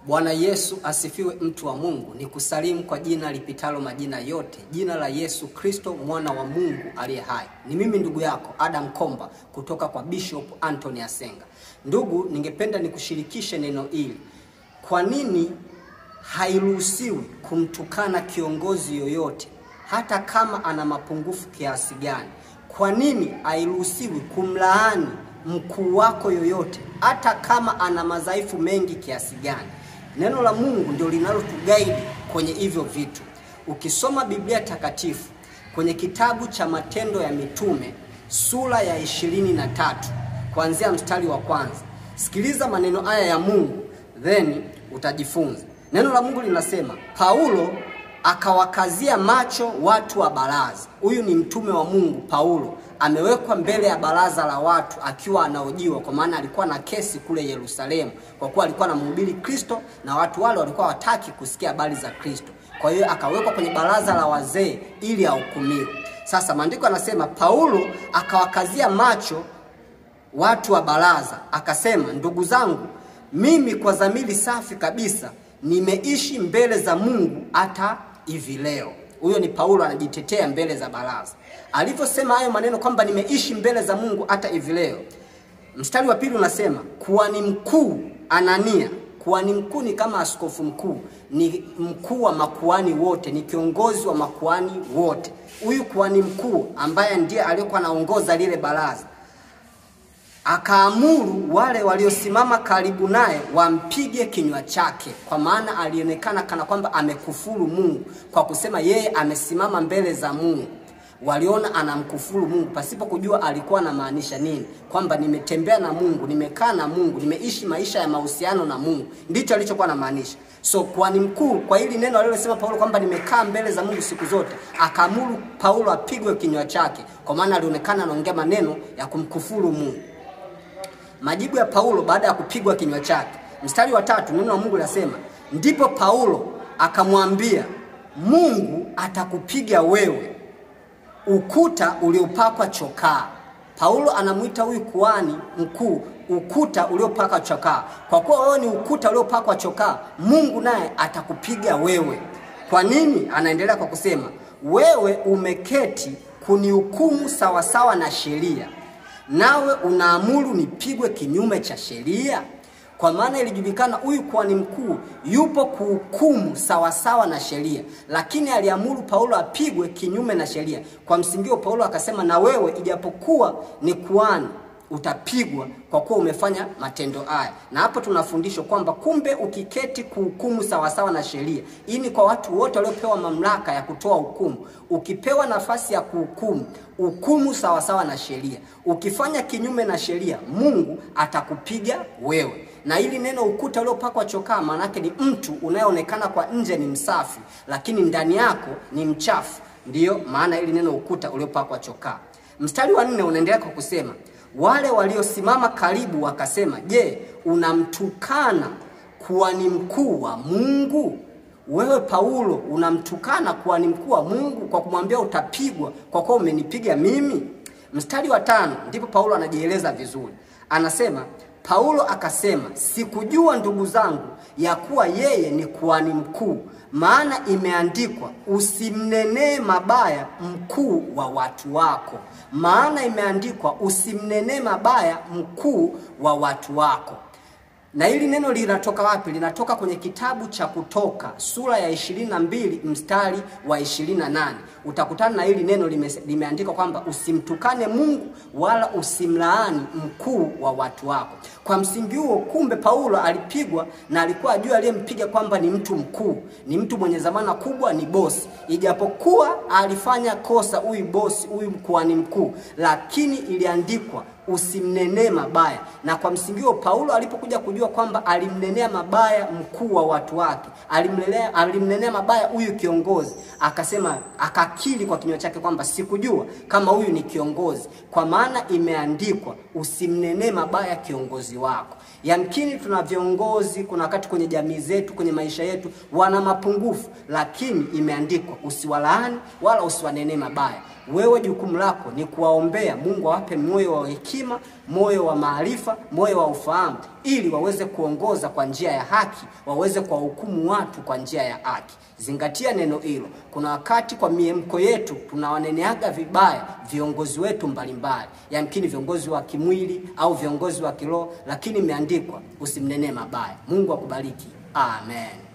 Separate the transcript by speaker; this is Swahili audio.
Speaker 1: Bwana Yesu asifiwe, mtu wa Mungu. Ni kusalimu kwa jina lipitalo majina yote, jina la Yesu Kristo, mwana wa Mungu aliye hai. Ni mimi ndugu yako Adam Komba kutoka kwa Bishop Anthony Asenga. Ndugu, ningependa nikushirikishe neno hili. Kwa nini hairuhusiwi kumtukana kiongozi yoyote hata kama ana mapungufu kiasi gani? Kwa nini hairuhusiwi kumlaani mkuu wako yoyote hata kama ana madhaifu mengi kiasi gani? Neno la Mungu ndio linalotuguide kwenye hivyo vitu. Ukisoma Biblia takatifu kwenye kitabu cha Matendo ya Mitume sura ya 23 kuanzia mstari wa kwanza, sikiliza maneno haya ya Mungu, then utajifunza. Neno la Mungu linasema, Paulo akawakazia macho watu wa baraza. Huyu ni mtume wa Mungu Paulo, amewekwa mbele ya baraza la watu akiwa anaojiwa, kwa maana alikuwa na kesi kule Yerusalemu, kwa kuwa alikuwa anamhubiri Kristo na watu wale walikuwa wataki kusikia habari za Kristo. Kwa hiyo akawekwa kwenye baraza la wazee ili ahukumiwe. Sasa maandiko yanasema Paulo akawakazia macho watu wa baraza, akasema, ndugu zangu, mimi kwa dhamiri safi kabisa nimeishi mbele za Mungu hata hivi leo. Huyo ni Paulo anajitetea mbele za baraza. Alivyosema hayo maneno kwamba nimeishi mbele za Mungu hata hivi leo, mstari wa pili unasema, kuhani mkuu Anania. Kuhani mkuu ni kama askofu mkuu, ni mkuu wa makuhani wote, ni kiongozi wa makuhani wote. Huyu kuhani mkuu ambaye ndiye aliyekuwa anaongoza lile baraza, akaamuru wale waliosimama karibu naye wampige kinywa chake, kwa maana alionekana kana kwamba amekufuru Mungu kwa kusema yeye amesimama mbele za Mungu. Waliona anamkufuru Mungu pasipo kujua alikuwa anamaanisha nini, kwamba nimetembea na Mungu, nimekaa na Mungu, nimeishi maisha ya mahusiano na Mungu. Ndicho alichokuwa anamaanisha. So kuhani mkuu kwa hili neno alilosema Paulo kwamba nimekaa mbele za Mungu siku zote, akaamuru Paulo apigwe kinywa chake, kwa maana alionekana anaongea maneno ya kumkufuru Mungu. Majibu ya Paulo baada ya kupigwa kinywa chake, mstari wa 3, neno la Mungu linasema, ndipo Paulo akamwambia, Mungu atakupiga wewe, ukuta uliopakwa chokaa. Paulo anamuita huyu kuhani mkuu ukuta uliopakwa chokaa. Kwa kuwa wewe ni ukuta uliopakwa chokaa, Mungu naye atakupiga wewe. Kwa nini? Anaendelea kwa kusema, wewe umeketi kunihukumu sawa sawa na sheria, nawe unaamuru nipigwe kinyume cha sheria. Kwa maana ilijulikana huyu kuhani mkuu yupo kuhukumu sawa sawa na sheria, lakini aliamuru Paulo apigwe kinyume na sheria. Kwa msingi Paulo akasema, na wewe ijapokuwa ni kuhani utapigwa kwa kuwa umefanya matendo haya. Na hapo tunafundishwa kwamba kumbe ukiketi kuhukumu sawa sawa na sheria, hii ni kwa watu wote waliopewa mamlaka ya kutoa hukumu. Ukipewa nafasi ya kuhukumu, hukumu sawa sawa na sheria. Ukifanya kinyume na sheria, Mungu atakupiga wewe. Na hili neno ukuta uliopakwa chokaa maana yake ni mtu unayeonekana kwa nje ni msafi, lakini ndani yako ni mchafu. Ndiyo maana hili neno ukuta uliopakwa chokaa. Mstari wa 4 unaendelea kwa kusema, wale waliosimama karibu wakasema, je, unamtukana kuhani mkuu wa Mungu? Wewe Paulo unamtukana kuhani mkuu wa Mungu kwa kumwambia utapigwa kwa kuwa umenipiga mimi? Mstari wa 5 ndipo Paulo anajieleza vizuri. Anasema, Paulo akasema, sikujua ndugu zangu ya kuwa yeye ni kuhani mkuu, maana imeandikwa, usimnenee mabaya mkuu wa watu wako. Maana imeandikwa, usimnenee mabaya mkuu wa watu wako. Na hili neno linatoka wapi? Linatoka kwenye kitabu cha Kutoka sura ya 22 mstari wa 28. Utakutana na hili neno limeandikwa kwamba usimtukane Mungu wala usimlaani mkuu wa watu wako. Kwa msingi huo, kumbe Paulo alipigwa na alikuwa ajua aliyempiga kwamba ni mtu mkuu, ni mtu mwenye dhamana kubwa, ni bosi. Ijapokuwa alifanya kosa huyu bosi, huyu kuhani mkuu, lakini iliandikwa usimnenee mabaya. Na kwa msingi huo Paulo alipokuja kujua kwamba alimnenea mabaya mkuu wa watu wake, alimnenea mabaya huyu kiongozi, akasema, akakiri kwa kinywa chake kwamba sikujua kama huyu ni kiongozi, kwa maana imeandikwa usimnenee mabaya kiongozi wako. Yamkini tuna viongozi kuna wakati kwenye jamii zetu, kwenye maisha yetu wana mapungufu, lakini imeandikwa usiwalaani wala usiwanenee mabaya. Wewe jukumu lako ni kuwaombea Mungu awape moyo wa hekima hekima, moyo wa maarifa, moyo wa ufahamu, ili waweze kuongoza kwa njia ya haki, waweze kuwahukumu watu kwa njia ya haki. Zingatia neno hilo. Kuna wakati kwa miemko yetu tunawaneneaga vibaya viongozi wetu mbalimbali, yamkini viongozi wa kimwili au viongozi wa kiroho, lakini imeandikwa usimnenee mabaya. Mungu akubariki. Amen.